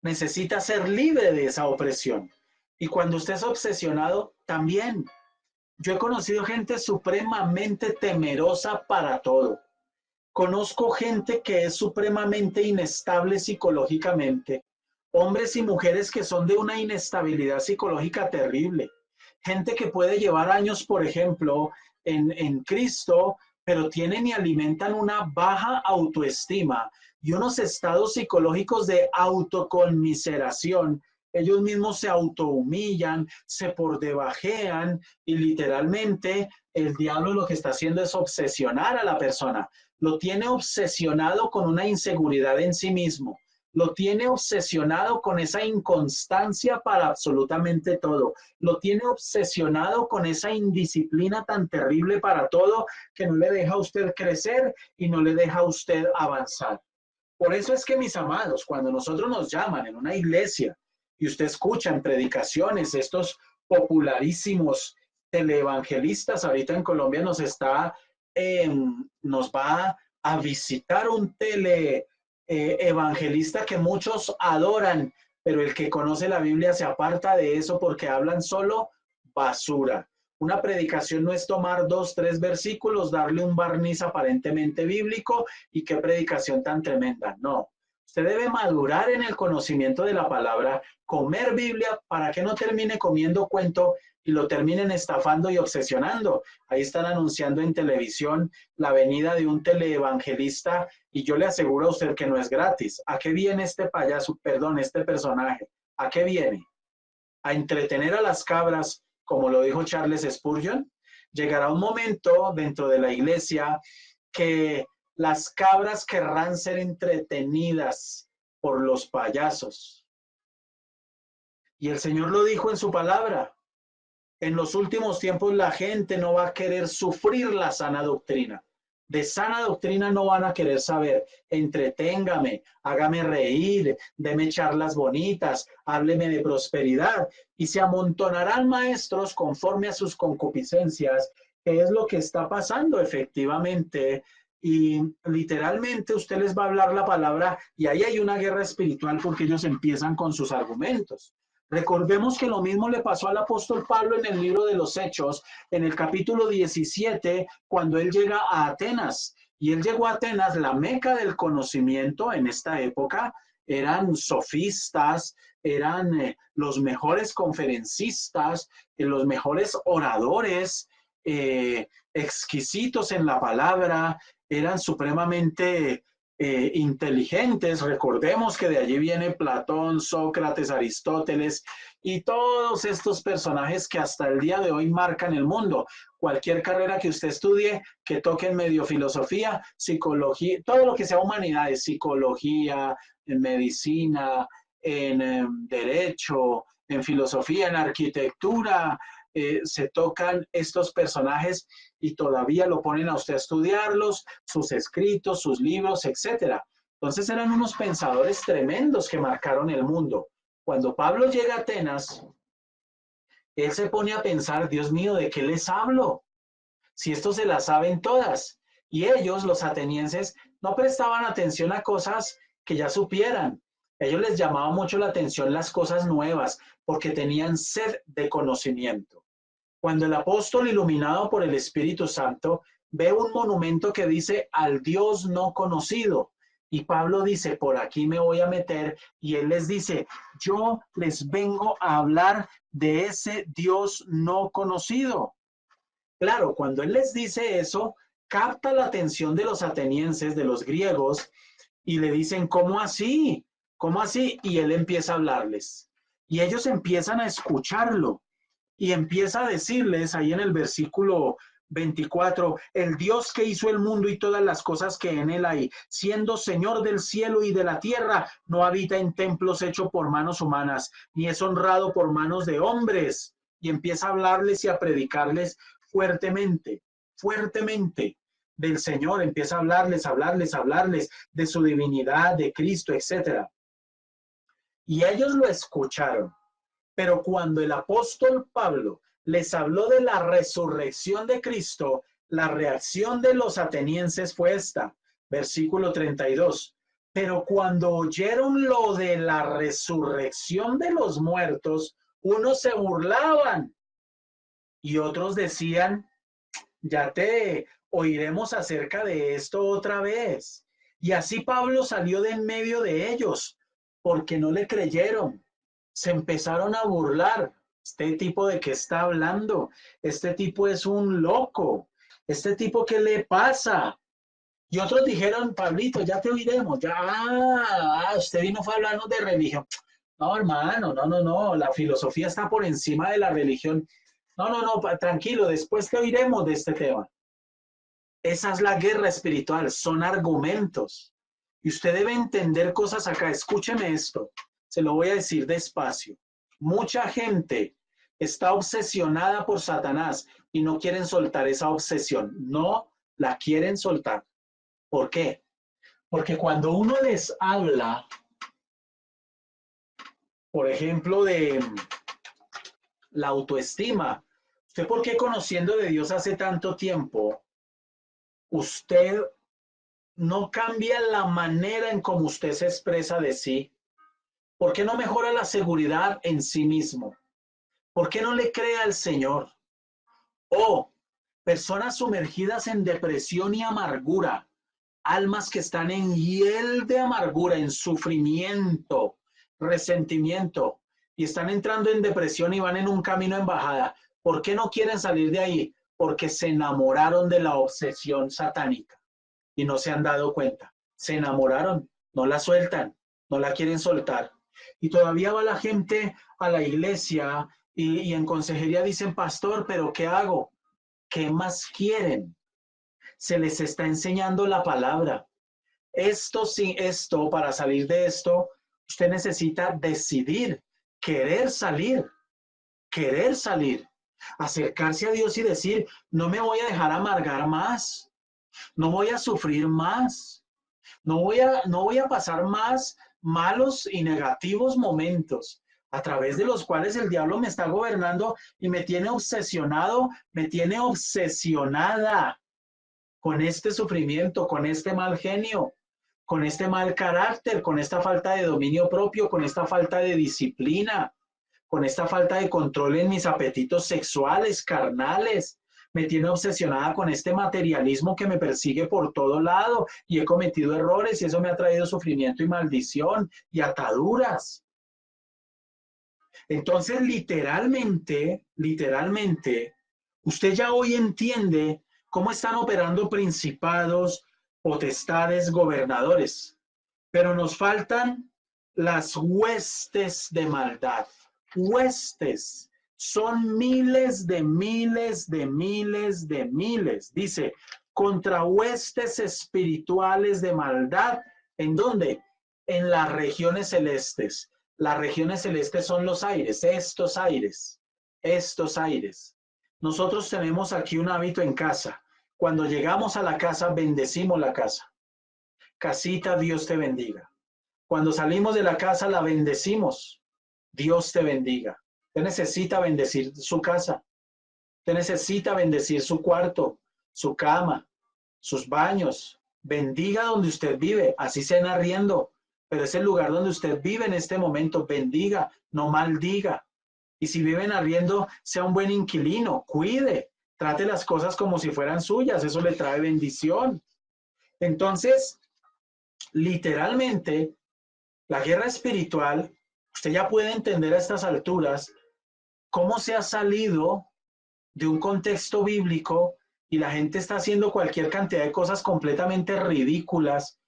Speaker 1: necesita ser libre de esa opresión. Y cuando usted es obsesionado, también. Yo he conocido gente supremamente temerosa para todo. Conozco gente que es supremamente inestable psicológicamente. Hombres y mujeres que son de una inestabilidad psicológica terrible. Gente que puede llevar años, por ejemplo, en Cristo, pero tienen y alimentan una baja autoestima y unos estados psicológicos de autoconmiseración ellos mismos se autohumillan, se por debajean y literalmente el diablo lo que está haciendo es obsesionar a la persona. Lo tiene obsesionado con una inseguridad en sí mismo. Lo tiene obsesionado con esa inconstancia para absolutamente todo. Lo tiene obsesionado con esa indisciplina tan terrible para todo que no le deja a usted crecer y no le deja a usted avanzar. Por eso es que, mis amados, cuando nosotros nos llaman en una iglesia y usted escucha en predicaciones estos popularísimos teleevangelistas, ahorita en Colombia nos va a visitar un evangelista que muchos adoran, pero el que conoce la Biblia se aparta de eso porque hablan solo basura. Una predicación no es tomar 2, 3 versículos, darle un barniz aparentemente bíblico y qué predicación tan tremenda. No, usted debe madurar en el conocimiento de la palabra, comer Biblia para que no termine comiendo cuento y lo terminen estafando y obsesionando. Ahí están anunciando en televisión la venida de un teleevangelista y yo le aseguro a usted que no es gratis. ¿A qué viene este payaso, perdón, este personaje? ¿A qué viene? A entretener a las cabras, como lo dijo Charles Spurgeon. Llegará un momento dentro de la iglesia que las cabras querrán ser entretenidas por los payasos. Y el Señor lo dijo en su palabra. En los últimos tiempos la gente no va a querer sufrir la sana doctrina. De sana doctrina no van a querer saber. Entreténgame, hágame reír, deme charlas bonitas, hábleme de prosperidad. Y se amontonarán maestros conforme a sus concupiscencias, que es lo que está pasando efectivamente. Y literalmente usted les va a hablar la palabra y ahí hay una guerra espiritual porque ellos empiezan con sus argumentos. Recordemos que lo mismo le pasó al apóstol Pablo en el libro de los Hechos, en el capítulo 17, cuando él llega a Atenas. Y él llegó a Atenas, la meca del conocimiento en esta época. Eran sofistas, eran los mejores conferencistas, los mejores oradores, exquisitos en la palabra, eran supremamente inteligentes. Recordemos que de allí viene Platón, Sócrates, Aristóteles y todos estos personajes que hasta el día de hoy marcan el mundo. Cualquier carrera que usted estudie, que toque en medio filosofía, psicología, todo lo que sea humanidades, psicología, en medicina, en derecho, en filosofía, en arquitectura, se tocan estos personajes y todavía lo ponen a usted a estudiarlos, sus escritos, sus libros, etcétera. Entonces eran unos pensadores tremendos que marcaron el mundo. Cuando Pablo llega a Atenas, él se pone a pensar, Dios mío, ¿de qué les hablo? Si esto se las saben todas. Y ellos, los atenienses, no prestaban atención a cosas que ya supieran. Ellos les llamaba mucho la atención las cosas nuevas, porque tenían sed de conocimiento. Cuando el apóstol, iluminado por el Espíritu Santo, ve un monumento que dice al Dios no conocido, y Pablo dice, por aquí me voy a meter, y él les dice, yo les vengo a hablar de ese Dios no conocido. Claro, cuando él les dice eso, capta la atención de los atenienses, de los griegos, y le dicen, ¿cómo así? ¿Cómo así? Y él empieza a hablarles. Y ellos empiezan a escucharlo. Y empieza a decirles ahí en el versículo 24, el Dios que hizo el mundo y todas las cosas que en él hay, siendo Señor del cielo y de la tierra, no habita en templos hechos por manos humanas, ni es honrado por manos de hombres. Y empieza a hablarles y a predicarles fuertemente, fuertemente del Señor. Empieza a hablarles de su divinidad, de Cristo, etcétera. Y ellos lo escucharon. Pero cuando el apóstol Pablo les habló de la resurrección de Cristo, la reacción de los atenienses fue esta, versículo 32. Pero cuando oyeron lo de la resurrección de los muertos, unos se burlaban y otros decían, ya te oiremos acerca de esto otra vez. Y así Pablo salió de en medio de ellos, porque no le creyeron. Se empezaron a burlar. Este tipo de qué está hablando, este tipo es un loco, este tipo qué le pasa. Y otros dijeron, Pablito, ya te oiremos, ya, usted vino fue a hablarnos de religión. No, hermano, no, no, no, la filosofía está por encima de la religión. No, no, no, tranquilo, después te oiremos de este tema. Esa es la guerra espiritual, son argumentos. Y usted debe entender cosas acá. Escúcheme esto, se lo voy a decir despacio. Mucha gente está obsesionada por Satanás y no quieren soltar esa obsesión. No la quieren soltar. ¿Por qué? Porque cuando uno les habla, por ejemplo, de la autoestima, ¿usted por qué conociendo de Dios hace tanto tiempo, usted no cambia la manera en cómo usted se expresa de sí? ¿Por qué no mejora la seguridad en sí mismo? ¿Por qué no le cree al Señor? O personas sumergidas en depresión y amargura, almas que están en hiel de amargura, en sufrimiento, resentimiento, y están entrando en depresión y van en un camino en bajada. ¿Por qué no quieren salir de ahí? Porque se enamoraron de la obsesión satánica y no se han dado cuenta. Se enamoraron, no la sueltan, no la quieren soltar. Y todavía va la gente a la iglesia y en consejería dicen, pastor, ¿pero qué hago? ¿Qué más quieren? Se les está enseñando la palabra. Esto sí, esto, para salir de esto, usted necesita decidir, querer salir, acercarse a Dios y decir, no me voy a dejar amargar más, no voy a sufrir más, no voy a pasar más malos y negativos momentos a través de los cuales el diablo me está gobernando y me tiene obsesionado, me tiene obsesionada con este sufrimiento, con este mal genio, con este mal carácter, con esta falta de dominio propio, con esta falta de disciplina, con esta falta de control en mis apetitos sexuales, carnales. Me tiene obsesionada con este materialismo que me persigue por todo lado y he cometido errores y eso me ha traído sufrimiento y maldición y ataduras. Entonces, literalmente, usted ya hoy entiende cómo están operando principados, potestades, gobernadores, pero nos faltan las huestes de maldad. Huestes son miles de miles de miles de miles. Dice, contra huestes espirituales de maldad. ¿En dónde? En las regiones celestes. Las regiones celestes son los aires, estos aires, estos aires. Nosotros tenemos aquí un hábito en casa. Cuando llegamos a la casa, bendecimos la casa. Casita, Dios te bendiga. Cuando salimos de la casa, la bendecimos. Dios te bendiga. Usted necesita bendecir su casa. Usted necesita bendecir su cuarto, su cama, sus baños. Bendiga donde usted vive, así sea en arriendo, pero es el lugar donde usted vive en este momento. Bendiga, no maldiga. Y si vive en arriendo, sea un buen inquilino, cuide, trate las cosas como si fueran suyas, eso le trae bendición. Entonces, literalmente, la guerra espiritual, usted ya puede entender a estas alturas cómo se ha salido de un contexto bíblico y la gente está haciendo cualquier cantidad de cosas completamente ridículas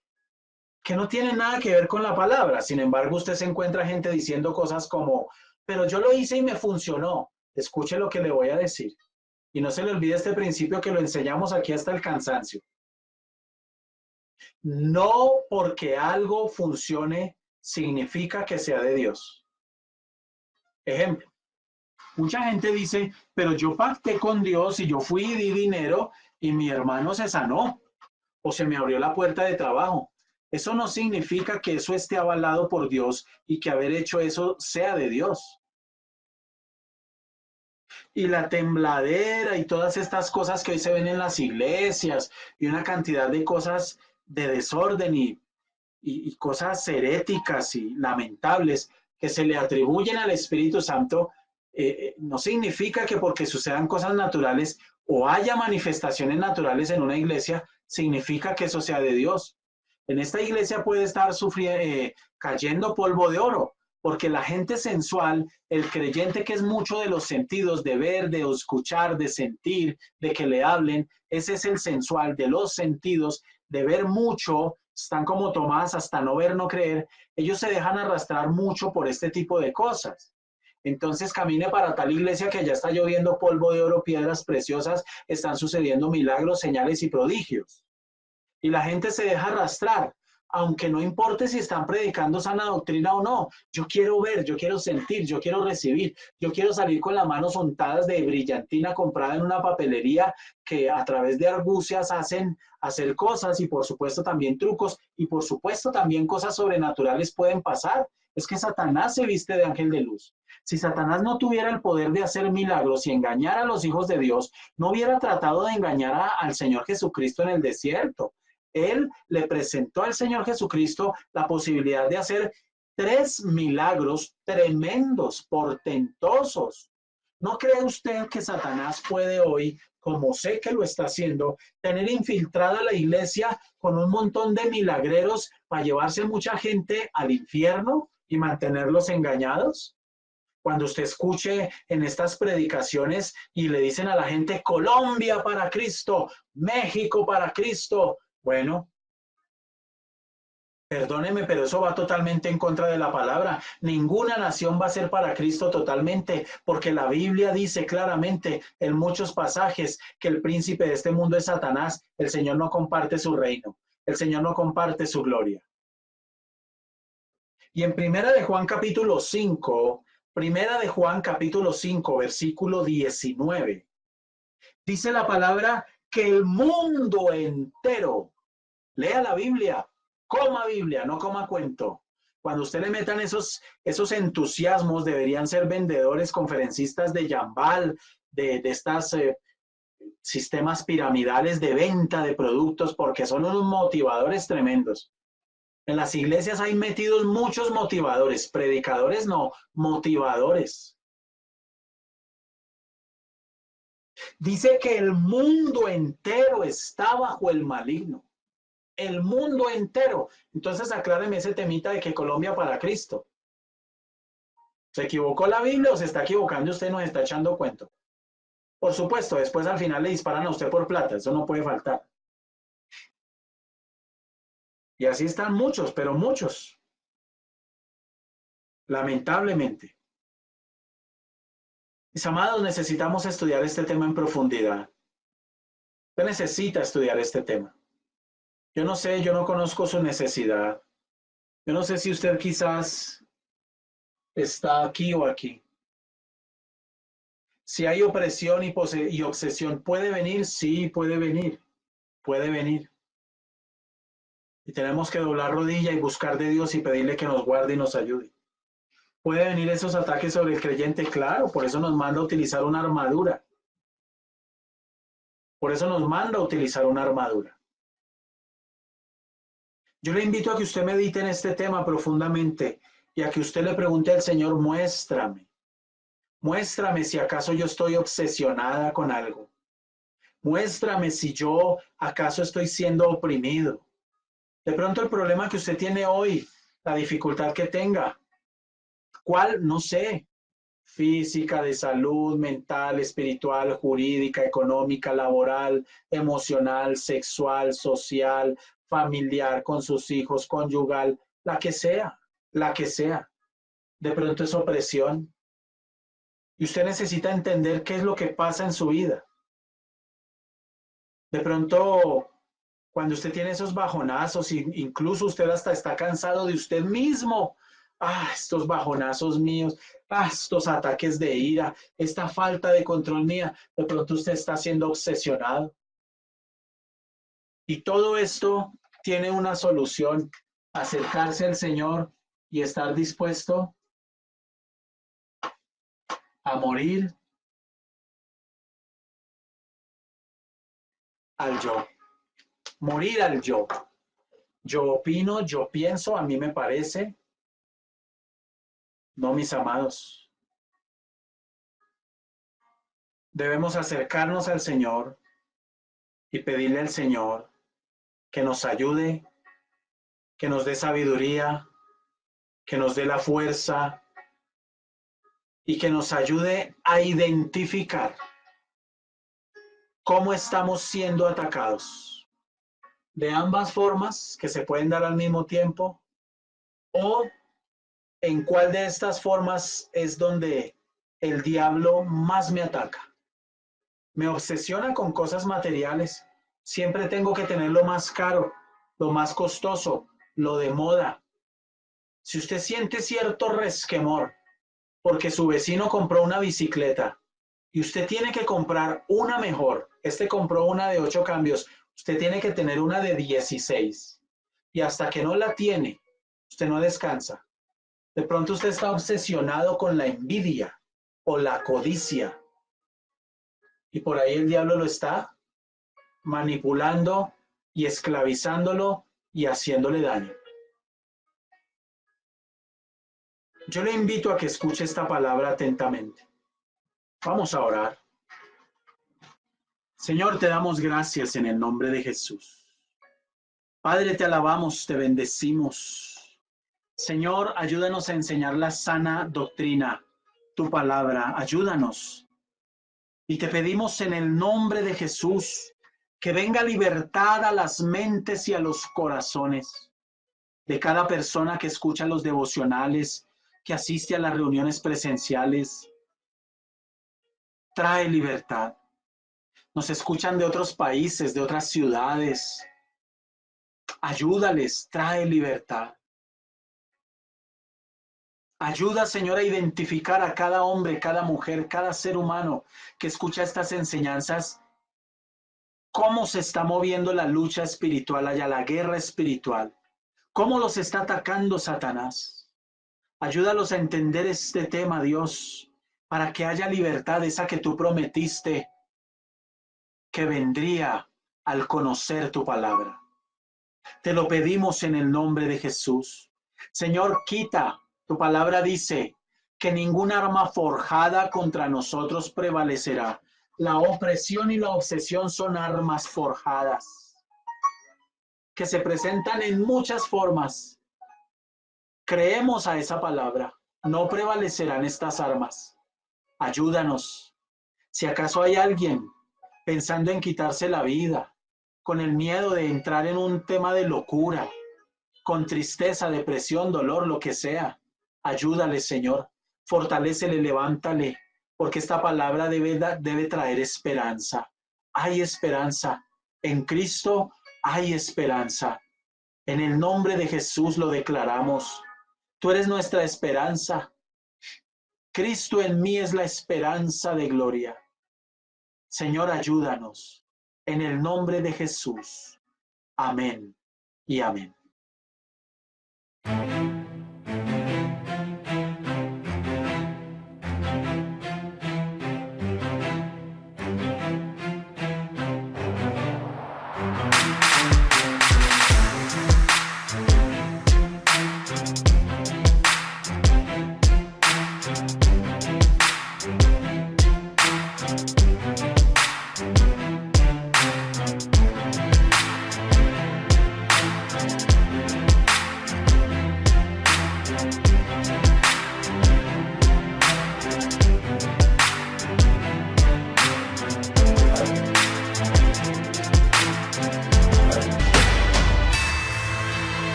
Speaker 1: que no tienen nada que ver con la palabra. Sin embargo, usted se encuentra gente diciendo cosas como, pero yo lo hice y me funcionó. Escuche lo que le voy a decir. Y no se le olvide este principio que lo enseñamos aquí hasta el cansancio. No porque algo funcione significa que sea de Dios. Ejemplo, mucha gente dice, pero yo pacté con Dios y yo fui y di dinero y mi hermano se sanó o se me abrió la puerta de trabajo. Eso no significa que eso esté avalado por Dios y que haber hecho eso sea de Dios. Y la tembladera y todas estas cosas que hoy se ven en las iglesias y una cantidad de cosas de desorden y cosas heréticas y lamentables que se le atribuyen al Espíritu Santo, no significa que porque sucedan cosas naturales o haya manifestaciones naturales en una iglesia, significa que eso sea de Dios. En esta iglesia puede estar cayendo polvo de oro, porque la gente sensual, el creyente que es mucho de los sentidos, de ver, de escuchar, de sentir, de que le hablen, ese es el sensual de los sentidos, de ver mucho están como Tomás, hasta no ver, no creer, ellos se dejan arrastrar mucho por este tipo de cosas. Entonces camine para tal iglesia que ya está lloviendo polvo de oro, piedras preciosas, están sucediendo milagros, señales y prodigios. Y la gente se deja arrastrar, aunque no importe si están predicando sana doctrina o no. Yo quiero ver, yo quiero sentir, yo quiero recibir, yo quiero salir con las manos untadas de brillantina comprada en una papelería que a través de argucias hacen hacer cosas y por supuesto también trucos y por supuesto también cosas sobrenaturales pueden pasar. Es que Satanás se viste de ángel de luz. Si Satanás no tuviera el poder de hacer milagros y engañar a los hijos de Dios, no hubiera tratado de engañar al Señor Jesucristo en el desierto. Él le presentó al Señor Jesucristo la posibilidad de hacer 3 milagros tremendos, portentosos. ¿No cree usted que Satanás puede hoy, como sé que lo está haciendo, tener infiltrada la iglesia con un montón de milagreros para llevarse mucha gente al infierno y mantenerlos engañados? Cuando usted escuche en estas predicaciones y le dicen a la gente Colombia para Cristo, México para Cristo, bueno, perdóneme, pero eso va totalmente en contra de la palabra. Ninguna nación va a ser para Cristo totalmente, porque la Biblia dice claramente en muchos pasajes que el príncipe de este mundo es Satanás. El Señor no comparte su reino, el Señor no comparte su gloria. Y en Primera de Juan capítulo 5, versículo 19, dice la palabra que el mundo entero, lea la Biblia, coma Biblia, no coma cuento. Cuando usted le metan esos entusiasmos, deberían ser vendedores, conferencistas de Yambal, de estas sistemas piramidales de venta de productos, porque son unos motivadores tremendos. En las iglesias hay metidos muchos motivadores, predicadores no, motivadores. Dice que el mundo entero está bajo el maligno. El mundo entero. Entonces acláreme ese temita de que Colombia para Cristo. ¿Se equivocó la Biblia o se está equivocando usted? Nos está echando cuento. Por supuesto, después al final le disparan a usted por plata. Eso no puede faltar. Y así están muchos, pero muchos. Lamentablemente. Mis amados, necesitamos estudiar este tema en profundidad. Usted necesita estudiar este tema. Yo no sé, yo no conozco su necesidad. Yo no sé si usted quizás está aquí o aquí. Si hay opresión y obsesión, ¿puede venir? Sí, puede venir. Puede venir. Y tenemos que doblar rodilla y buscar de Dios y pedirle que nos guarde y nos ayude. ¿Puede venir esos ataques sobre el creyente? Claro, por eso nos manda a utilizar una armadura. Por eso nos manda a utilizar una armadura. Yo le invito a que usted medite en este tema profundamente y a que usted le pregunte al Señor, muéstrame. Muéstrame si acaso yo estoy obsesionada con algo. Muéstrame si yo acaso estoy siendo oprimido. De pronto el problema que usted tiene hoy, la dificultad que tenga, ¿cuál? No sé. Física, de salud, mental, espiritual, jurídica, económica, laboral, emocional, sexual, social, familiar, con sus hijos, conyugal, la que sea, la que sea. De pronto es opresión. Y usted necesita entender qué es lo que pasa en su vida. De pronto, cuando usted tiene esos bajonazos, incluso usted hasta está cansado de usted mismo. Estos bajonazos míos, estos ataques de ira, esta falta de control mía, de pronto usted está siendo obsesionado. Y todo esto tiene una solución, acercarse al Señor y estar dispuesto a morir al yo, morir al yo. Yo opino, yo pienso, a mí me parece. No, mis amados. Debemos acercarnos al Señor y pedirle al Señor que nos ayude, que nos dé sabiduría, que nos dé la fuerza y que nos ayude a identificar cómo estamos siendo atacados. de ambas formas que se pueden dar al mismo tiempo? ¿O en cuál de estas formas es donde el diablo más me ataca? Me obsesiona con cosas materiales. Siempre tengo que tener lo más caro, lo más costoso, lo de moda. Si usted siente cierto resquemor porque su vecino compró una bicicleta y usted tiene que comprar una mejor, este compró una de 8 cambios, usted tiene que tener una de 16. Y hasta que no la tiene, usted no descansa. De pronto usted está obsesionado con la envidia o la codicia. Y por ahí el diablo lo está manipulando y esclavizándolo y haciéndole daño. Yo le invito a que escuche esta palabra atentamente. Vamos a orar. Señor, te damos gracias en el nombre de Jesús. Padre, te alabamos, te bendecimos. Señor, ayúdanos a enseñar la sana doctrina, tu palabra. Ayúdanos. Y te pedimos en el nombre de Jesús que venga libertad a las mentes y a los corazones de cada persona que escucha los devocionales, que asiste a las reuniones presenciales. Trae libertad. Nos escuchan de otros países, de otras ciudades. Ayúdales, trae libertad. Ayuda, Señor, a identificar a cada hombre, cada mujer, cada ser humano que escucha estas enseñanzas, cómo se está moviendo la lucha espiritual allá, la guerra espiritual, cómo los está atacando Satanás. Ayúdalos a entender este tema, Dios, para que haya libertad, esa que tú prometiste que vendría al conocer tu palabra. Te lo pedimos en el nombre de Jesús. Señor, quita, tu palabra dice que ningún arma forjada contra nosotros prevalecerá. La opresión y la obsesión son armas forjadas que se presentan en muchas formas. Creemos a esa palabra. No prevalecerán estas armas. Ayúdanos. Si acaso hay alguien pensando en quitarse la vida, con el miedo de entrar en un tema de locura, con tristeza, depresión, dolor, lo que sea, ayúdale, Señor. Fortalécele, levántale, porque esta palabra debe traer esperanza. Hay esperanza. En Cristo hay esperanza. En el nombre de Jesús lo declaramos. Tú eres nuestra esperanza. Cristo en mí es la esperanza de gloria. Señor, ayúdanos. En el nombre de Jesús. Amén y amén.